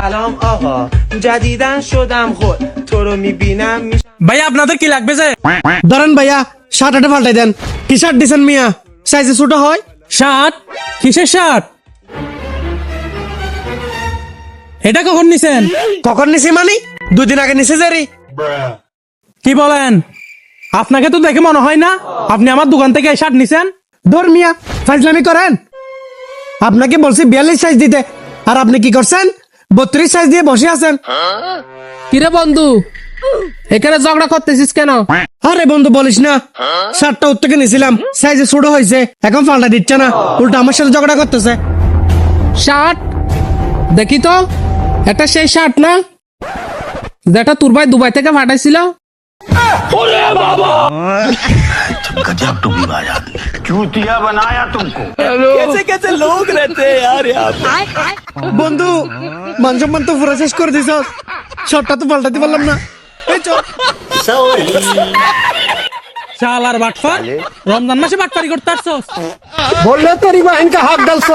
سلام آقا جدیدن شدم خود تو رو میبینم ভাইয়া আপনাদের কি লাগবে যে ধরেন ভাইয়া শার্টটা পাল্টাই দেন। কি শার্ট দিছেন মিয়া? সাইজে ছোট হয়। শার্ট? কিসের শার্ট? এটা কখন নিছেন? কখন নিছি মানে 2 দিন আগে নিছে জারি। কি বলেন? আপনাকে তো দেখে মনে হয় না আপনি আমার দোকান থেকে এই শার্ট নিছেন। ধর মিয়া ফাইজলামি করেন। আপনাকে বলছি 42 সাইজ দিতে, আর আপনি কি করছেন 32 সাইজ দিয়ে বসে আছেন। কিরে বন্ধু, এখানে ঝগড়া করতেছিস কেন? আরে বন্ধু বলিস না, শার্টটা ওর থেকে নিছিলাম, সাইজে ছোট হয়েছে, এখন পাল্টা দিচ্ছে না, উল্টা আমার সাথে ঝগড়া করতেছে। শার্ট দেখি তো, এটা সেই শার্ট না যেটা তোর ভাই দুবাই থেকে পাঠাইছিল? गजब तुम बाजा चूतिया बनाया तुमको। कैसे कैसे लोग रहते हैं यार यहाँ पे। বন্ধু মান সম্মান তো পুরো শেষ করে দিছ, শার্টটা তো পাল্টাতে পারলাম না। এই চল। শালার বাটফার, রমজান মাসে বাটপারি করতে আসছস? বললে তোর ইবা ইনকা হাক ডালছ।